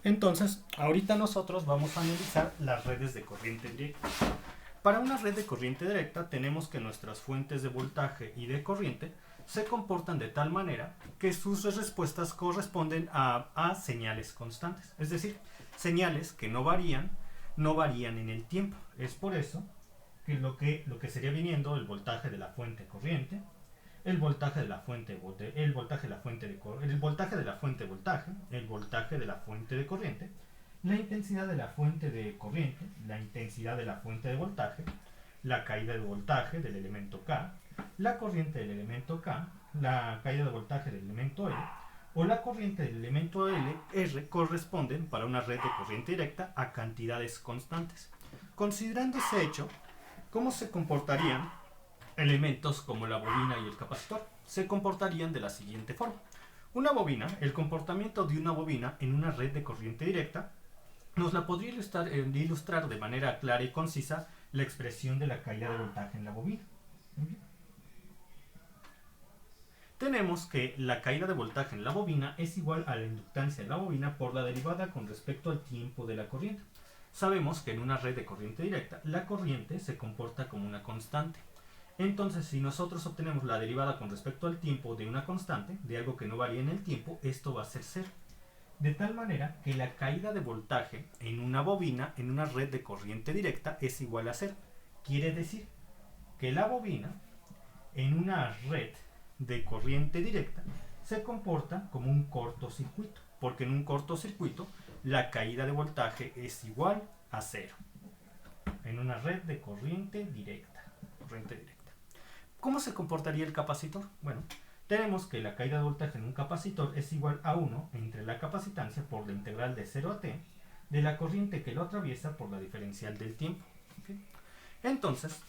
Entonces, ahorita nosotros vamos a analizar las redes de corriente directa. Para una red de corriente directa tenemos que nuestras fuentes de voltaje y de corriente se comportan de tal manera que sus respuestas corresponden a señales constantes, es decir, señales que no varían en el tiempo. Es por eso que lo que sería viniendo el voltaje de la fuente corriente, el voltaje de la fuente el voltaje de la fuente de el voltaje de la fuente de voltaje, el voltaje de la fuente de corriente, la intensidad de la fuente de corriente, la intensidad de la fuente de voltaje, la caída de voltaje del elemento K, la corriente del elemento K, la caída de voltaje del elemento L o la corriente del elemento L, R corresponden para una red de corriente directa a cantidades constantes. Considerando ese hecho, ¿cómo se comportarían elementos como la bobina y el capacitor? Se comportarían de la siguiente forma. Una bobina, el comportamiento de una bobina en una red de corriente directa nos la podría ilustrar de manera clara y concisa la expresión de la caída de voltaje en la bobina. Tenemos que la caída de voltaje en la bobina es igual a la inductancia de la bobina por la derivada con respecto al tiempo de la corriente. Sabemos que en una red de corriente directa la corriente se comporta como una constante. Entonces, si nosotros obtenemos la derivada con respecto al tiempo de una constante, de algo que no varía en el tiempo, esto va a ser cero. De tal manera que la caída de voltaje en una bobina, en una red de corriente directa, es igual a cero. Quiere decir que la bobina, en una red de corriente directa, se comporta como un cortocircuito, porque en un cortocircuito la caída de voltaje es igual a cero. En una red de corriente directa. ¿Cómo se comportaría el capacitor? Bueno, tenemos que la caída de voltaje en un capacitor es igual a 1 entre la capacitancia por la integral de 0 a t de la corriente que lo atraviesa por la diferencial del tiempo. ¿Okay? Entonces,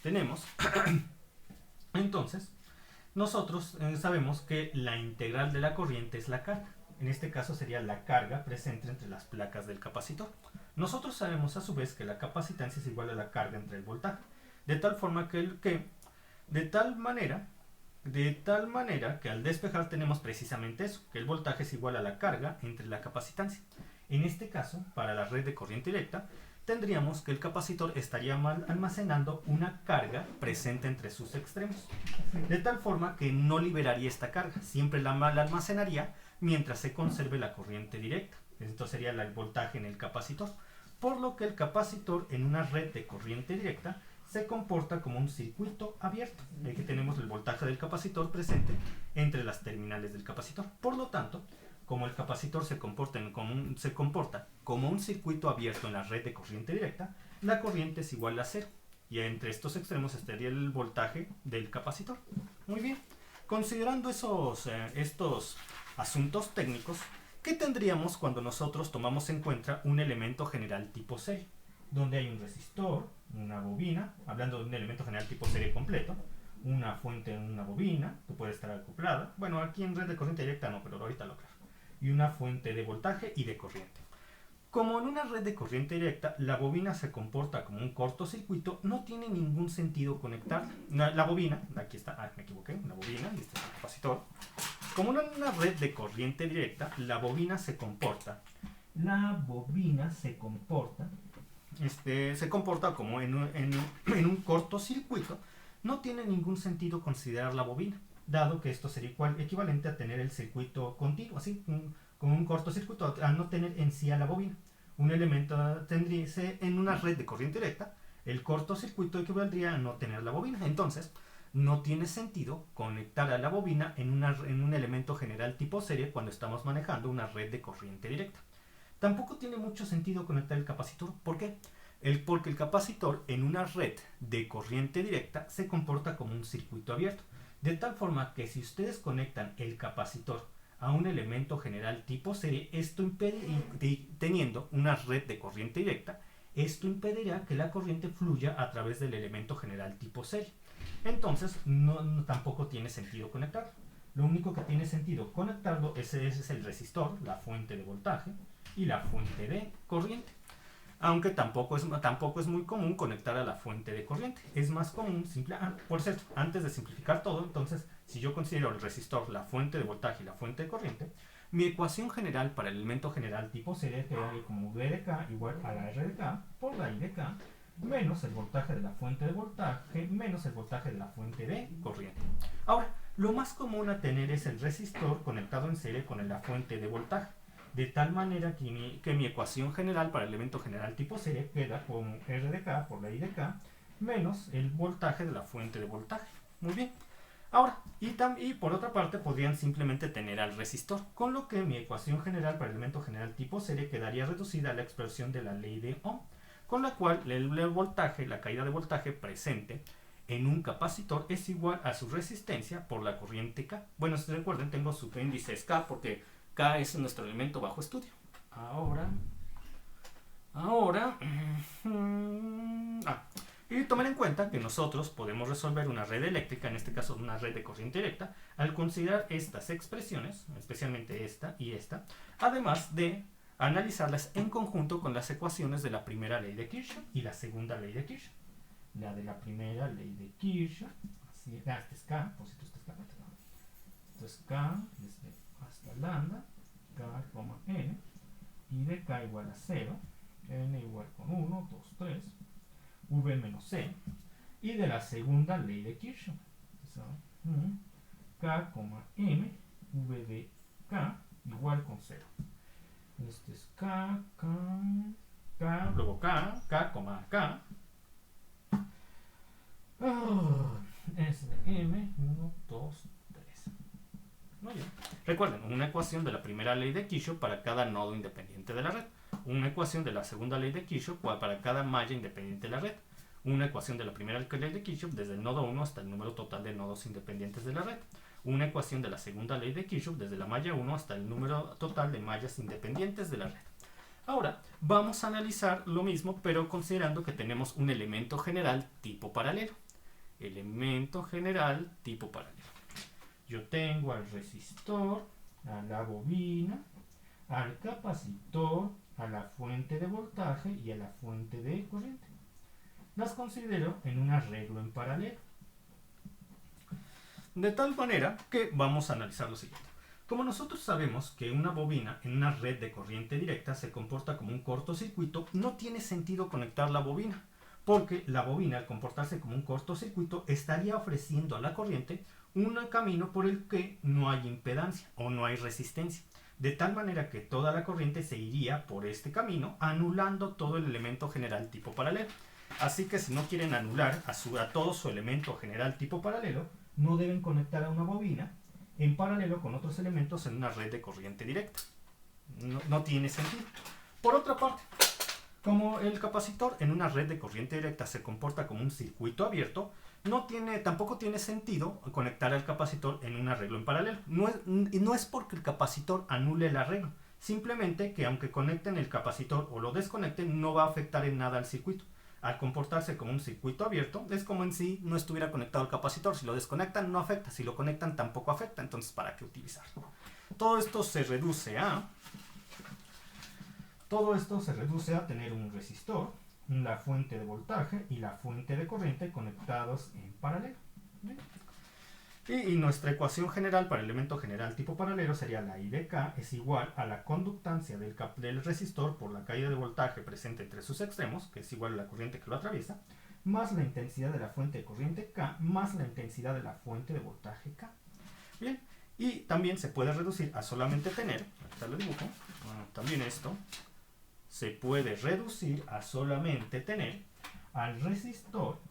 nosotros sabemos que la integral de la corriente es la carga. En este caso sería la carga presente entre las placas del capacitor. Nosotros sabemos a su vez que la capacitancia es igual a la carga entre el voltaje. De tal forma de tal manera que al despejar tenemos precisamente eso, que el voltaje es igual a la carga entre la capacitancia. En este caso, para la red de corriente directa, tendríamos que el capacitor estaría almacenando una carga presente entre sus extremos, de tal forma que no liberaría esta carga, siempre la almacenaría mientras se conserve la corriente directa. Esto sería el voltaje en el capacitor, por lo que el capacitor en una red de corriente directa se comporta como un circuito abierto. Aquí tenemos el voltaje del capacitor presente entre las terminales del capacitor. Por lo tanto, como el capacitor se comporta como un circuito abierto en la red de corriente directa, la corriente es igual a cero. Y entre estos extremos estaría el voltaje del capacitor. Muy bien. Considerando estos asuntos técnicos, ¿qué tendríamos cuando nosotros tomamos en cuenta un elemento general tipo serie? Donde hay un resistor, una bobina, hablando de un elemento general tipo serie completo, una fuente en una bobina, que puede estar acoplada. Bueno, aquí en red de corriente directa no, pero ahorita lo aclaro. Y una fuente de voltaje y de corriente. Como en una red de corriente directa la bobina se comporta como un cortocircuito, no tiene ningún sentido conectarla. La bobina, aquí está, me equivoqué, la bobina, y este es el capacitor. Como en una red de corriente directa, la bobina se comporta como en un cortocircuito. No tiene ningún sentido considerar la bobina, dado que esto sería equivalente a tener el circuito continuo, así como un cortocircuito, a no tener en sí a la bobina. Un elemento tendría en una red de corriente directa, el cortocircuito equivaldría a no tener la bobina. Entonces, no tiene sentido conectar a la bobina en un elemento general tipo serie cuando estamos manejando una red de corriente directa. Tampoco tiene mucho sentido conectar el capacitor. ¿Por qué? Porque el capacitor en una red de corriente directa se comporta como un circuito abierto. De tal forma que si ustedes conectan el capacitor a un elemento general tipo serie, teniendo una red de corriente directa, esto impedirá que la corriente fluya a través del elemento general tipo serie. Entonces, tampoco tiene sentido conectarlo. Lo único que tiene sentido conectarlo es el resistor, la fuente de voltaje y la fuente de corriente. Aunque tampoco es muy común conectar a la fuente de corriente. Es más común, por cierto, antes de simplificar todo, entonces, si yo considero el resistor, la fuente de voltaje y la fuente de corriente, mi ecuación general para el elemento general tipo serie quedaría como V de K igual a la R de K por la I de K menos el voltaje de la fuente de voltaje menos el voltaje de la fuente de corriente. Ahora, lo más común a tener es el resistor conectado en serie con la fuente de voltaje, de tal manera que mi ecuación general para el elemento general tipo serie queda como R de K por la I de K menos el voltaje de la fuente de voltaje. Muy bien. Ahora, y por otra parte podrían simplemente tener al resistor, con lo que mi ecuación general para el elemento general tipo serie quedaría reducida a la expresión de la ley de Ohm, con la cual el voltaje, la caída de voltaje presente en un capacitor es igual a su resistencia por la corriente K. Bueno, si recuerden, tengo su índice es K porque K es nuestro elemento bajo estudio. Y tomen en cuenta que nosotros podemos resolver una red eléctrica, en este caso una red de corriente directa, al considerar estas expresiones, especialmente esta y esta, además de analizarlas en conjunto con las ecuaciones de la primera ley de Kirchhoff y la segunda ley de Kirchhoff. La de la primera ley de Kirchhoff, este es K, por si tú estás K, esto es K desde hasta lambda, K, N, y de K igual a 0, N igual con 1, 2, 3, V menos C, y de la segunda ley de Kirchhoff, K, M, V de K igual con 0. Este es K, luego K, K, es de M, 1, 2, 3. Muy bien. Recuerden, una ecuación de la primera ley de Kirchhoff para cada nodo independiente de la red. Una ecuación de la segunda ley de Kirchhoff para cada malla independiente de la red. Una ecuación de la primera ley de Kirchhoff desde el nodo 1 hasta el número total de nodos independientes de la red. Una ecuación de la segunda ley de Kirchhoff desde la malla 1 hasta el número total de mallas independientes de la red. Ahora, vamos a analizar lo mismo, pero considerando que tenemos un elemento general tipo paralelo. Elemento general tipo paralelo. Yo tengo al resistor, a la bobina, al capacitor, a la fuente de voltaje y a la fuente de corriente. Las considero en un arreglo en paralelo. De tal manera que vamos a analizar lo siguiente. Como nosotros sabemos que una bobina en una red de corriente directa se comporta como un cortocircuito, no tiene sentido conectar la bobina, porque la bobina, al comportarse como un cortocircuito, estaría ofreciendo a la corriente un camino por el que no hay impedancia o no hay resistencia, de tal manera que toda la corriente se iría por este camino, anulando todo el elemento general tipo paralelo. Así que si no quieren anular a todo su elemento general tipo paralelo, no deben conectar a una bobina en paralelo con otros elementos en una red de corriente directa. No tiene sentido. Por otra parte, como el capacitor en una red de corriente directa se comporta como un circuito abierto, tampoco tiene sentido conectar al capacitor en un arreglo en paralelo. No es porque el capacitor anule el arreglo, simplemente que aunque conecten el capacitor o lo desconecten, no va a afectar en nada al circuito. Al comportarse como un circuito abierto, es como en sí no estuviera conectado al capacitor. Si lo desconectan, no afecta. Si lo conectan, tampoco afecta. Entonces, ¿para qué utilizarlo? Todo esto se reduce a tener un resistor, la fuente de voltaje y la fuente de corriente conectados en paralelo. Y nuestra ecuación general para el elemento general tipo paralelo sería la I de K es igual a la conductancia del resistor por la caída de voltaje presente entre sus extremos, que es igual a la corriente que lo atraviesa, más la intensidad de la fuente de corriente K, más la intensidad de la fuente de voltaje K. Bien, y también se puede reducir a solamente tener, acá lo dibujo, también esto, se puede reducir a solamente tener al resistor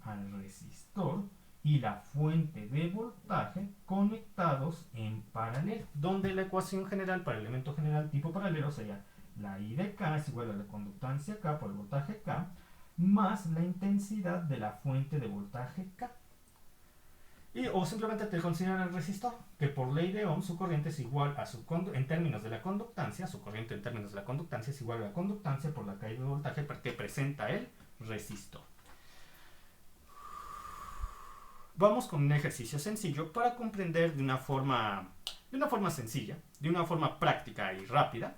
y la fuente de voltaje conectados en paralelo, donde la ecuación general para el elemento general tipo paralelo sería la I de K es igual a la conductancia K por el voltaje K más la intensidad de la fuente de voltaje K. O simplemente te consideran el resistor, que por ley de Ohm su corriente es igual a en términos de la conductancia, su corriente en términos de la conductancia es igual a la conductancia por la caída de voltaje que presenta el resistor. Vamos con un ejercicio sencillo para comprender de una forma sencilla, de una forma práctica y rápida,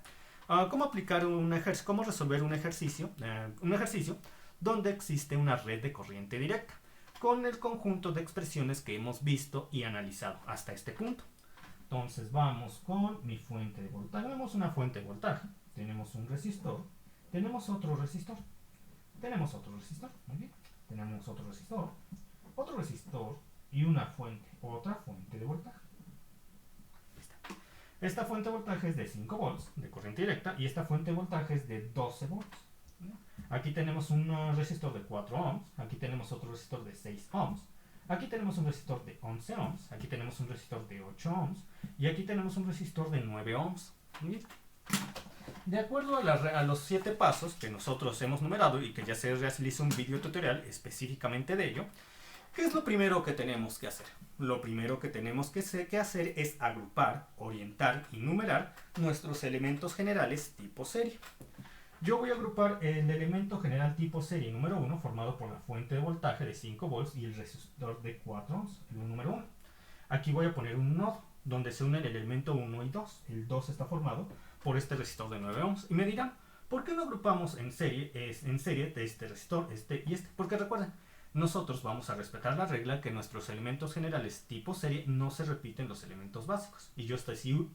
cómo resolver un ejercicio donde existe una red de corriente directa con el conjunto de expresiones que hemos visto y analizado hasta este punto. Entonces vamos con mi fuente de voltaje. Tenemos una fuente de voltaje, tenemos un resistor, tenemos otro resistor, muy bien. Tenemos otro resistor y una fuente, otra fuente de voltaje. Esta fuente de voltaje es de 5 volts de corriente directa y esta fuente de voltaje es de 12 volts. Aquí tenemos un resistor de 4 ohms, aquí tenemos otro resistor de 6 ohms, aquí tenemos un resistor de 11 ohms, aquí tenemos un resistor de 8 ohms y aquí tenemos un resistor de 9 ohms. De acuerdo a los 7 pasos que nosotros hemos numerado y que ya se realizó un video tutorial específicamente de ello, ¿qué es lo primero que tenemos que hacer? Lo primero que tenemos que hacer es agrupar, orientar y numerar nuestros elementos generales tipo serie. Yo voy a agrupar el elemento general tipo serie número 1 formado por la fuente de voltaje de 5 volts y el resistor de 4 ohms, el número 1. Aquí voy a poner un nodo donde se unen el elemento 1 y 2. El 2 está formado por este resistor de 9 ohms. Y me dirán, ¿por qué no agrupamos en serie de este resistor, este y este? Porque recuerden, nosotros vamos a respetar la regla que nuestros elementos generales tipo serie no se repiten los elementos básicos. Y yo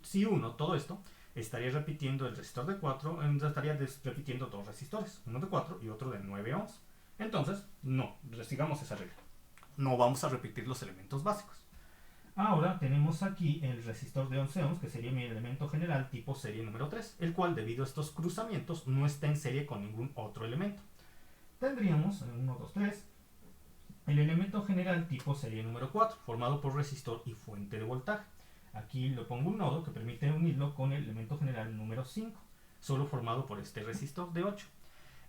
si uno todo esto, estaría repitiendo el resistor de 4, estaría repitiendo dos resistores, uno de 4 y otro de 9 ohms. Entonces, no, sigamos esa regla. No vamos a repetir los elementos básicos. Ahora tenemos aquí el resistor de 11 ohms, que sería mi elemento general tipo serie número 3, el cual debido a estos cruzamientos no está en serie con ningún otro elemento. Tendríamos 1, 2, 3, el elemento general tipo serie número 4, formado por resistor y fuente de voltaje. Aquí le pongo un nodo que permite unirlo con el elemento general número 5, solo formado por este resistor de 8.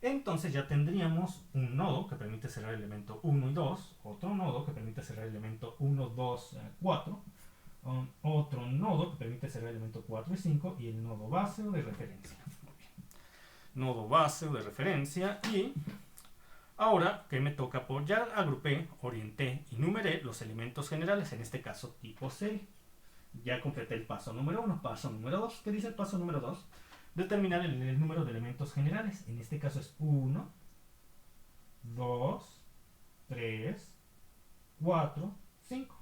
Entonces ya tendríamos un nodo que permite cerrar el elemento 1 y 2, otro nodo que permite cerrar el elemento 1, 2, 4, otro nodo que permite cerrar el elemento 4 y 5 y el nodo base o de referencia. Muy bien. Nodo base o de referencia y ahora que me toca por ya agrupé, orienté y numeré los elementos generales, en este caso tipo serie. Ya completé el paso número 1, paso número 2. ¿Qué dice el paso número 2? Determinar el número de elementos generales. En este caso es 1, 2, 3, 4, 5.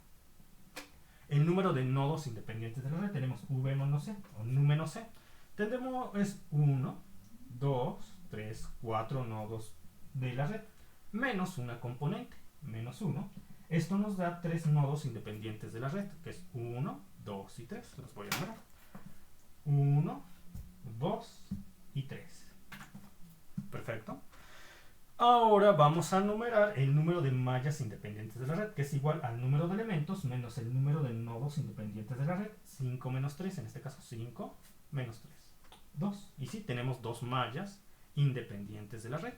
El número de nodos independientes de la red tenemos v menos c o nu menos c. Tendremos es 1, 2, 3, 4 nodos de la red menos una componente, menos 1. Esto nos da 3 nodos independientes de la red, que es 1, 2 y 3. Los voy a numerar. 1, 2 y 3. Perfecto. Ahora vamos a numerar el número de mallas independientes de la red, que es igual al número de elementos menos el número de nodos independientes de la red. 5 menos 3, en este caso 5 menos 3. 2. Y sí, tenemos 2 mallas independientes de la red.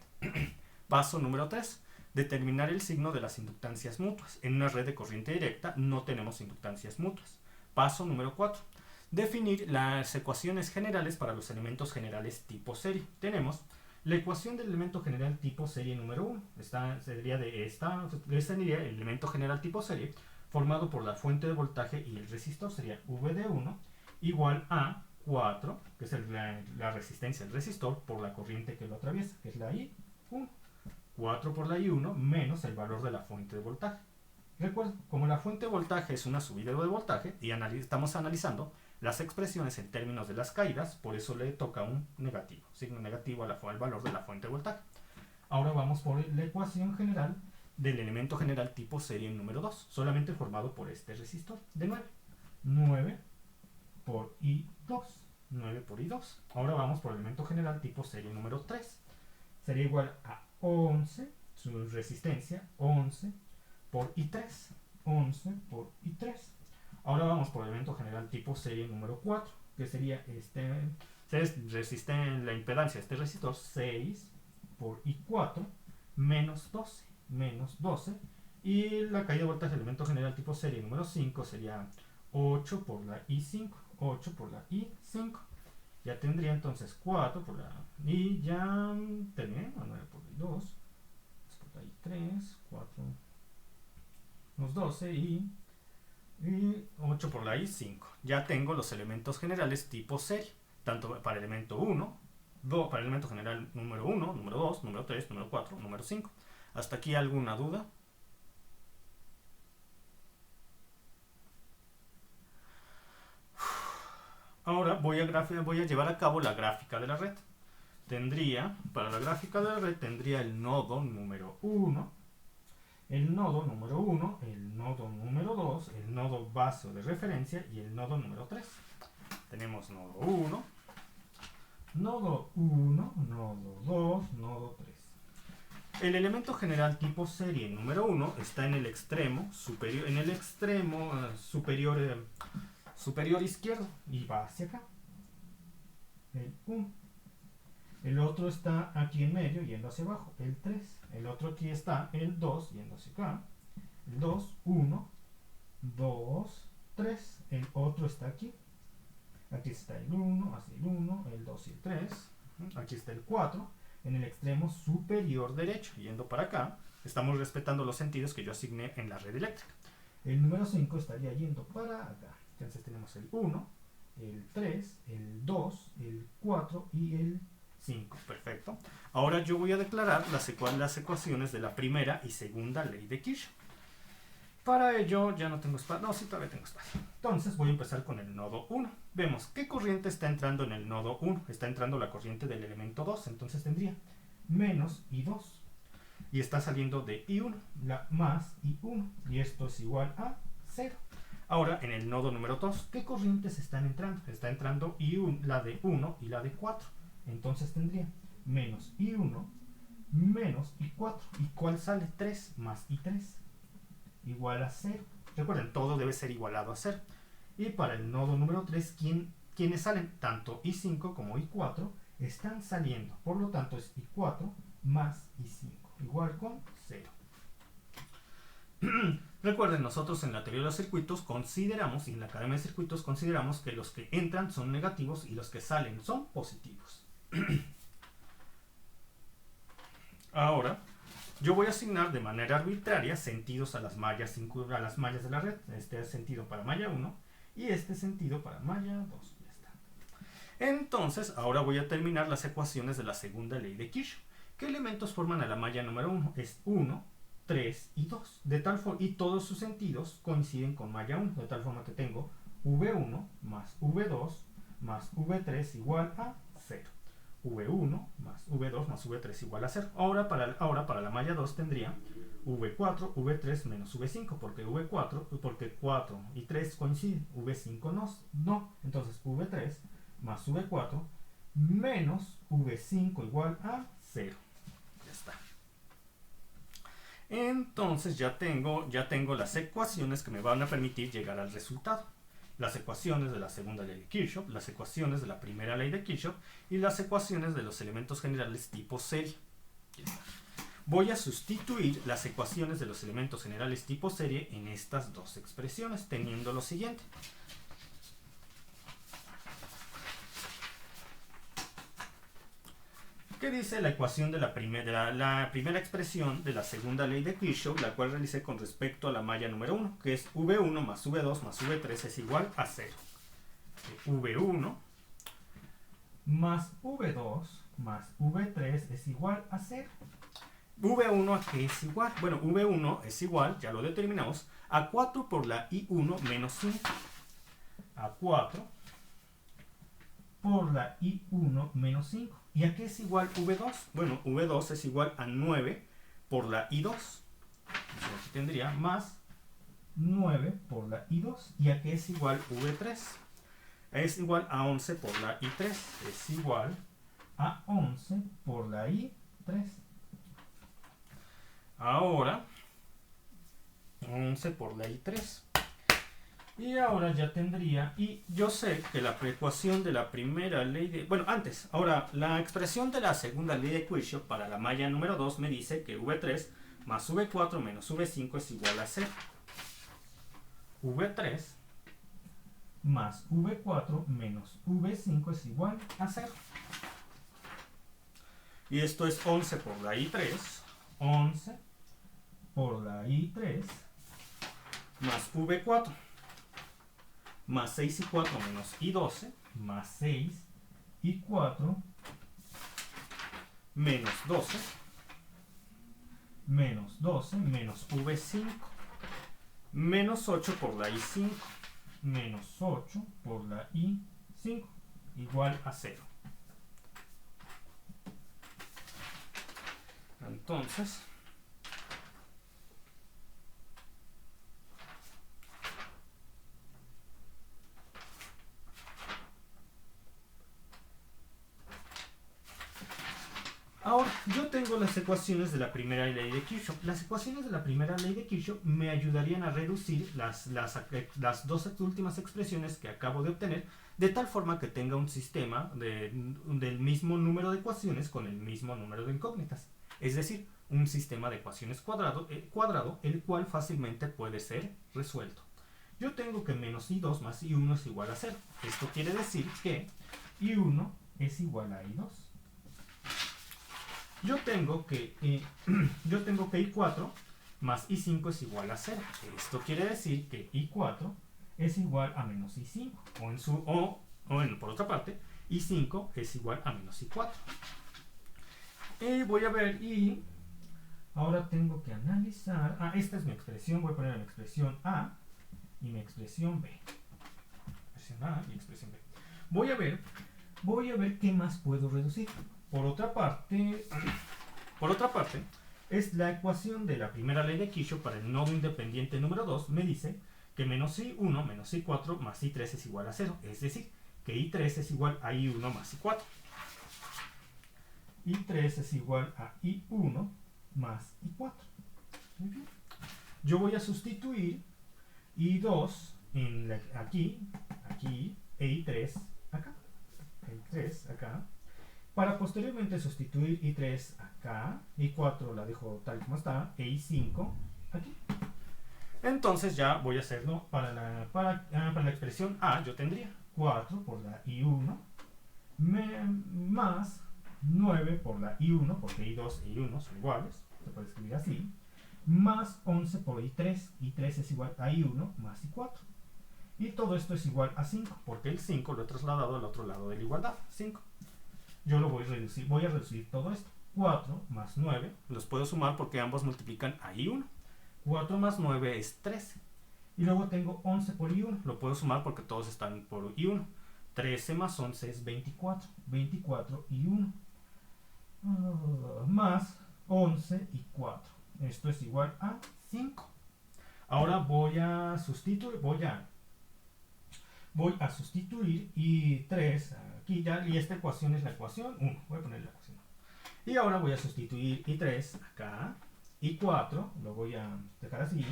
Paso número 3. Determinar el signo de las inductancias mutuas. En una red de corriente directa no tenemos inductancias mutuas. Paso número 4. Definir las ecuaciones generales para los elementos generales tipo serie. Tenemos la ecuación del elemento general tipo serie número 1. Esta sería el elemento general tipo serie formado por la fuente de voltaje y el resistor. Sería V de 1 igual a 4, que es la resistencia del resistor por la corriente que lo atraviesa, que es la I1. 4 por la I1 menos el valor de la fuente de voltaje. Recuerden, como la fuente de voltaje es una subida de voltaje y estamos analizando las expresiones en términos de las caídas, por eso le toca un negativo, signo negativo al valor de la fuente de voltaje. Ahora vamos por la ecuación general del elemento general tipo serie número 2, solamente formado por este resistor de 9. 9 por I2. 9 por I2. Ahora vamos por el elemento general tipo serie número 3. Sería igual a 11, su resistencia, 11 por I3. 11 por I3. Ahora vamos por el elemento general tipo serie número 4, que sería la impedancia de este resistor, 6 por I4 menos 12. Menos 12. Y la caída de voltaje del elemento general tipo serie número 5 sería 8 por la I5. 8 por la I5. Ya tendría entonces 4 por la I, ya terminé, 9 por la I2, 2 por la I3, 4, los 12 y 8 por la I5. Ya tengo los elementos generales tipo serie, tanto para el elemento 1, para el elemento general número 1, número 2, número 3, número 4, número 5. ¿Hasta aquí alguna duda? Ahora voy a llevar a cabo la gráfica de la red. Para la gráfica de la red tendría el nodo número 1, el nodo número 1, el nodo número 2, el nodo base o de referencia y el nodo número 3. Tenemos nodo 1, nodo 1, nodo 2, nodo 3. El elemento general tipo serie número 1 está en el extremo superior, superior izquierdo y va hacia acá. El 1. El otro está aquí en medio yendo hacia abajo, el 3. El otro aquí está el 2 yendo hacia acá. El 2, 1, 2, 3. El otro está aquí. Aquí está el 1, así el 1, el 2 y el 3. Aquí está el 4 en el extremo superior derecho, yendo para acá. Estamos respetando los sentidos que yo asigné en la red eléctrica. El número 5 estaría yendo para acá. Entonces tenemos el 1, el 3, el 2, el 4 y el 5. Perfecto. Ahora yo voy a declarar las ecuaciones de la primera y segunda ley de Kirchhoff. Para ello ya no tengo espacio. No, sí, todavía tengo espacio. Entonces voy a empezar con el nodo 1. Vemos qué corriente está entrando en el nodo 1. Está entrando la corriente del elemento 2. Entonces tendría menos I2. Y está saliendo de I1, la más I1. Y esto es igual a 0. Ahora en el nodo número 2, ¿qué corrientes están entrando? Está entrando I1, la de 1 y la de 4. Entonces tendría menos I1 menos I4. ¿Y cuál sale? 3 más I3 igual a 0. Recuerden, todo debe ser igualado a 0. Y para el nodo número 3, ¿quiénes salen? Tanto I5 como I4 están saliendo. Por lo tanto, es I4 más I5 igual con 0. Recuerden, nosotros en la teoría de los circuitos consideramos, y en la academia de circuitos consideramos que los que entran son negativos y los que salen son positivos. Ahora, yo voy a asignar de manera arbitraria sentidos a las mallas de la red. Este es sentido para malla 1 y este sentido para malla 2. Ya está. Entonces, ahora voy a terminar las ecuaciones de la segunda ley de Kirchhoff. ¿Qué elementos forman a la malla número 1? Es 1, 3 y 2. Y todos sus sentidos coinciden con malla 1. De tal forma que tengo V1 más V2 más V3 igual a 0. V1 más V2 más V3 igual a 0. Ahora para la malla 2 tendría V4, V3 menos V5, porque 4 y 3 coinciden, V5 no. Entonces V3 más V4 menos V5 igual a 0. Ya está. Entonces ya tengo las ecuaciones que me van a permitir llegar al resultado. Las ecuaciones de la segunda ley de Kirchhoff, las ecuaciones de la primera ley de Kirchhoff y las ecuaciones de los elementos generales tipo serie. Voy a sustituir las ecuaciones de los elementos generales tipo serie en estas dos expresiones, teniendo lo siguiente. ¿Qué dice la ecuación de la primera expresión de la segunda ley de Kirchhoff, la cual realicé con respecto a la malla número 1, que es V1 más V2 más V3 es igual a 0? V1 más V2 más V3 es igual a 0. ¿V1 a qué es igual? Bueno, V1 es igual, ya lo determinamos, a 4 por la I1 menos 5. A 4 por la I1 menos 5. ¿Y a qué es igual V2? Bueno, V2 es igual a 9 por la I2. Entonces aquí tendría más 9 por la I2. ¿Y a qué es igual V3? Es igual a 11 por la I3. Es igual a 11 por la I3. Ahora, 11 por la I3. Y ahora ya tendría, y yo sé que la ecuación de la primera ley de... Bueno, antes, ahora la expresión de la segunda ley de Kirchhoff para la malla número 2 me dice que V3 más V4 menos V5 es igual a 0. V3 más V4 menos V5 es igual a 0. Y esto es 11 por la I3, 11 por la I3 más V4. Más 6 y 4 menos I12, más 6 y 4 menos 12, menos V5, menos 8 por la I5, menos 8 por la I5. 5 igual a 0. Entonces, ahora yo tengo las ecuaciones de la primera ley de Kirchhoff. Las ecuaciones de la primera ley de Kirchhoff me ayudarían a reducir las dos últimas expresiones que acabo de obtener, de tal forma que tenga un sistema del mismo número de ecuaciones con el mismo número de incógnitas. Es decir, un sistema de ecuaciones cuadrado, el cual fácilmente puede ser resuelto. Yo tengo que menos i2 más i1 es igual a 0. Esto quiere decir que i1 es igual a i2. Yo tengo que i4 más i5 es igual a 0. Esto quiere decir que i4 es igual a menos i5. Por otra parte, i5 es igual a menos i4. Y voy a ver ahora tengo que analizar. Esta es mi expresión. Voy a poner mi expresión A y mi expresión B. Expresión A y expresión B. Voy a ver qué más puedo reducir. Por otra parte, es la ecuación de la primera ley de Kirchhoff para el nodo independiente número 2. Me dice que menos i1 menos i4 más i3 es igual a 0. Es decir, que i3 es igual a i1 más i4. i3 es igual a i1 más i4. Muy bien. Yo voy a sustituir i2 aquí, e i3 acá. i3 acá. Para posteriormente sustituir i3 acá, i4 la dejo tal como está, e i5 aquí. Entonces ya voy a hacerlo para la expresión A. Yo tendría 4 por la i1 más 9 por la i1, porque i2 e i1 son iguales, se puede escribir así, más 11 por i3. i3 es igual a i1 más i4. Y todo esto es igual a 5, porque el 5 lo he trasladado al otro lado de la igualdad, 5. Yo lo voy a reducir todo esto. 4 más 9, los puedo sumar porque ambos multiplican a i1. 4 más 9 es 13. Y luego tengo 11 por i1, lo puedo sumar porque todos están por i1. 13 más 11 es 24. 24 y 1. Más 11 y 4. Esto es igual a 5. Ahora voy a sustituir i3 aquí ya, y esta ecuación es la ecuación 1. Voy a poner la ecuación 1. Y ahora voy a sustituir i3 acá, i4 lo voy a dejar así,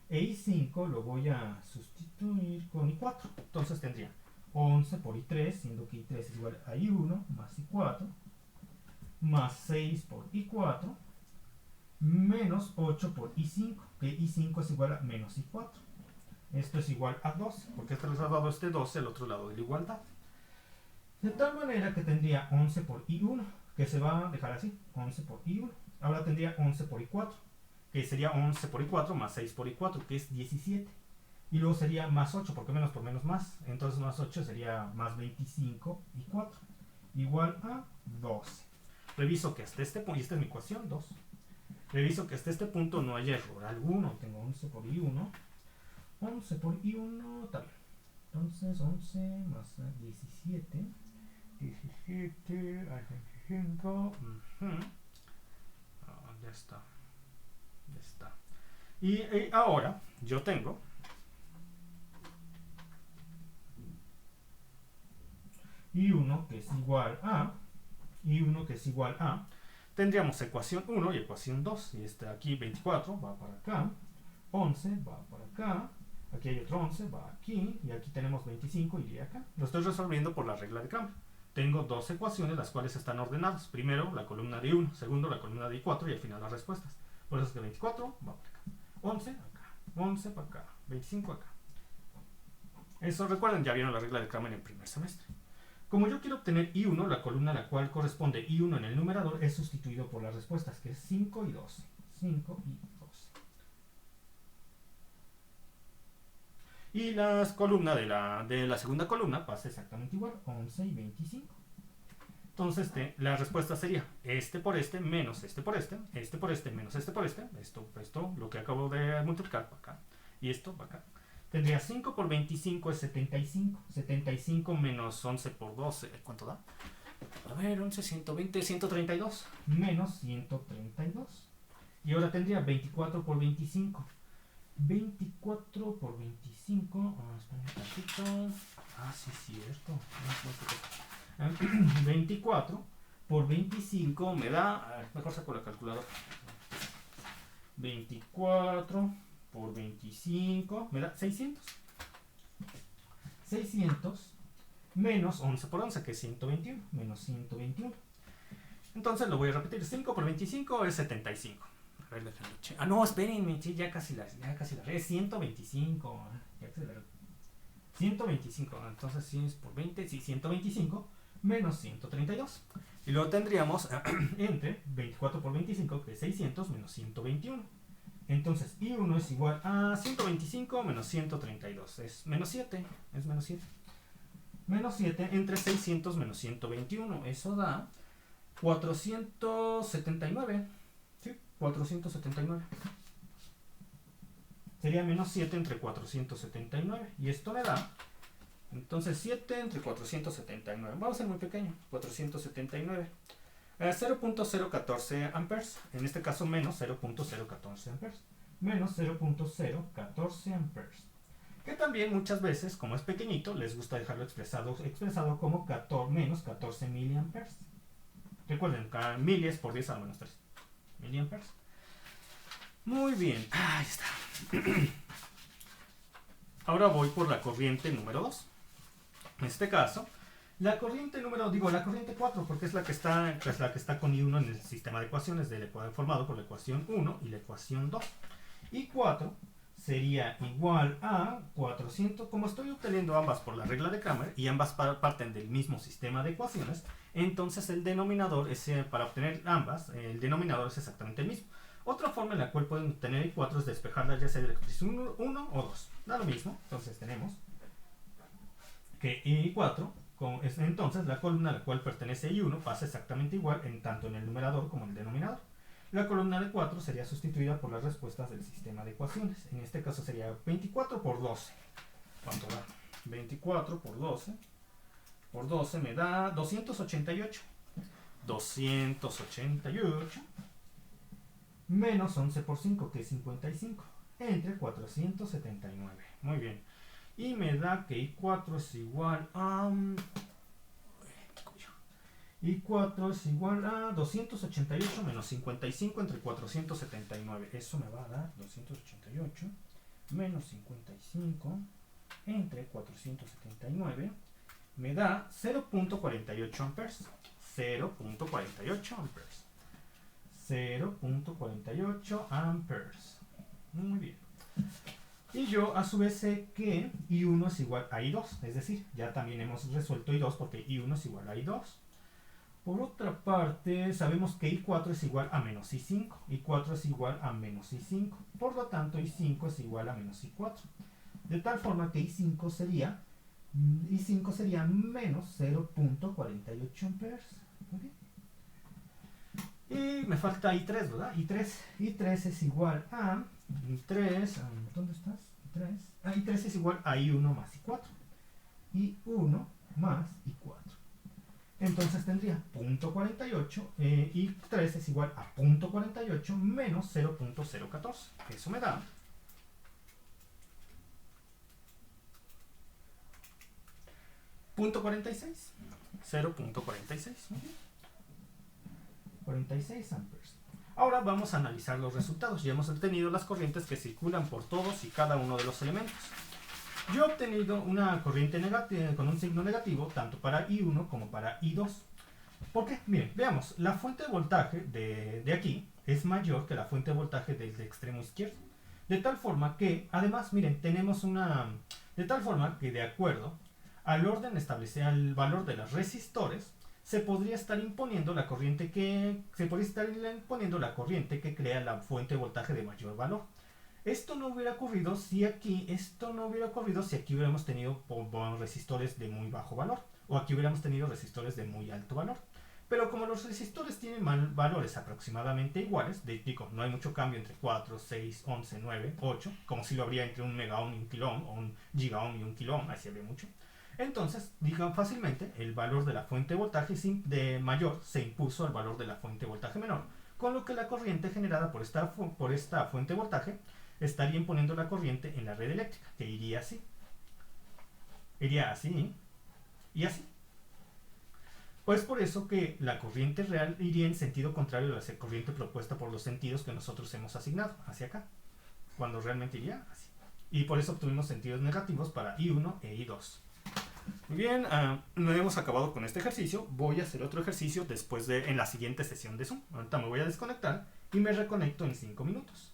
e i5 lo voy a sustituir con i4. Entonces tendría 11 por i3, siendo que i3 es igual a i1 más i4, más 6 por i4, menos 8 por i5, que i5 es igual a menos i4. Esto es igual a 12, porque este trasladado este 12 al otro lado de la igualdad. De tal manera que tendría 11 por i1, que se va a dejar así, 11 por i1. Ahora tendría 11 por i4, que sería 11 por i4 más 6 por i4, que es 17. Y luego sería más 8, porque menos por menos más. Entonces más 8 sería más 25 i4, igual a 12. Reviso que hasta este punto, y esta es mi ecuación 2. Reviso que hasta este punto no hay error alguno. Tengo 11 por i1. 11 por i1 está bien. Entonces 11 más 17. 17 a 25. Ya está. Y ahora yo tengo i1 que es igual a tendríamos ecuación 1 y ecuación 2, y aquí 24 va para acá, 11 va para acá, aquí hay otro 11, va aquí, y aquí tenemos 25, iría acá. Lo estoy resolviendo por la regla de Cramer. Tengo dos ecuaciones las cuales están ordenadas. Primero la columna de 1, segundo la columna de 4 y al final las respuestas. Por eso es que 24 va para acá, 11 acá, 11 para acá, 25 acá. Eso recuerden, ya vieron la regla de Cramer en el primer semestre. Como yo quiero obtener i1, la columna a la cual corresponde i1 en el numerador es sustituido por las respuestas, que es 5 y 12. 5 y 12. Y la columna de la segunda columna pasa exactamente igual, 11 y 25. Entonces la respuesta sería este por este menos este por este, menos este por este, esto lo que acabo de multiplicar para acá, y esto para acá. Tendría 5 por 25 es 75. 75 menos 11 por 12, ¿cuánto da? A ver, 11, 120, 132. Menos 132. Y ahora tendría 24 por 25. 24 por 25. Espera un tantito. Sí, cierto. 24 por 25 me da. Mejor saco la calculadora. 24 por 25 me da 600. 600 menos 11 por 11, que es 121. Menos 121. Entonces lo voy a repetir. 5 por 25 es 75. A ver, déjenme checar. No, espérenme, ya casi la es 125. 125, entonces si es por 20, sí, 125 menos 132. Y luego tendríamos entre 24 por 25, que es 600, menos 121. Entonces, I1 es igual a 125 menos 132. Es menos 7. Es menos 7. Menos 7 entre 600 menos 121. Eso da 479. Sí, 479. Sería menos 7 entre 479. Y esto me da, entonces 7 entre 479. Vamos a ser muy pequeño. 479. 0.014 amperes. En este caso menos 0.014 amperes. Menos 0.014 amperes. Que también muchas veces, como es pequeñito, les gusta dejarlo expresado como menos 14 miliamperes. Recuerden, cada mili es por 10 a la menos 3. Miliamperes. Muy bien. Ahí está. Ahora voy por la corriente número 2. En este caso, la corriente 4, porque es la que está con I1 en el sistema de ecuaciones formado por la ecuación 1 y la ecuación 2. Y 4 sería igual a 400, como estoy obteniendo ambas por la regla de Cramer y ambas parten del mismo sistema de ecuaciones, entonces el denominador para obtener ambas, el denominador es exactamente el mismo. Otra forma en la cual pueden obtener I4 es despejarla ya sea de la expresión 1 o 2. Da lo mismo, entonces tenemos que I4, entonces la columna a la cual pertenece I1 pasa exactamente igual tanto en el numerador como en el denominador. La columna de 4 sería sustituida por las respuestas del sistema de ecuaciones. En este caso sería 24 por 12. ¿Cuánto da? 24 por 12. Por 12 me da 288. 288 menos 11 por 5, que es 55. Entre 479. Muy bien. Y me da que I4 es igual a... I4 es igual a 288 menos 55 entre 479. Eso me va a dar 288 menos 55 entre 479. Me da 0.48 amperes. 0.48 amperes. 0.48 amperes. Muy bien. Y yo a su vez sé que I1 es igual a I2. Es decir, ya también hemos resuelto I2 porque I1 es igual a I2. Por otra parte, sabemos que I4 es igual a menos I5. I4 es igual a menos I5. Por lo tanto, I5 es igual a menos I4. De tal forma que I5 sería menos 0.48 amperes. ¿Okay? Y me falta I3, ¿verdad? I3 es igual a... ¿dónde estás? I3 es igual a I1 más I4. I1 más I4. Entonces tendría 0.48 y 3 es igual a 0.48 menos 0.014. Eso me da 0.46. 0.46. 46 amperes. Ahora vamos a analizar los resultados. Ya hemos obtenido las corrientes que circulan por todos y cada uno de los elementos. Yo he obtenido una corriente negativa con un signo negativo tanto para I1 como para I2. ¿Por qué? Miren, veamos, la fuente de voltaje de aquí es mayor que la fuente de voltaje del extremo izquierdo. De tal forma que, además, miren, tenemos de tal forma que de acuerdo al orden establecido, al valor de los resistores, se podría estar imponiendo la corriente que crea la fuente de voltaje de mayor valor. Esto no hubiera ocurrido si aquí hubiéramos tenido resistores de muy bajo valor, o aquí hubiéramos tenido resistores de muy alto valor. Pero como los resistores tienen valores aproximadamente iguales, digo, no hay mucho cambio entre 4, 6, 11, 9, 8, como si lo habría entre un mega ohm y un kilo ohm, o un giga ohm y un kilo ohm, así habría mucho. Entonces, digan fácilmente, el valor de la fuente de voltaje de mayor se impuso al valor de la fuente de voltaje menor, con lo que la corriente generada por esta fuente de voltaje estaría imponiendo la corriente en la red eléctrica, que iría así. Iría así y así. Pues por eso que la corriente real iría en sentido contrario a la corriente propuesta por los sentidos que nosotros hemos asignado, hacia acá, cuando realmente iría así. Y por eso obtuvimos sentidos negativos para I1 e I2. Muy bien, no hemos acabado con este ejercicio. Voy a hacer otro ejercicio en la siguiente sesión de Zoom. Ahorita me voy a desconectar y me reconecto en 5 minutos.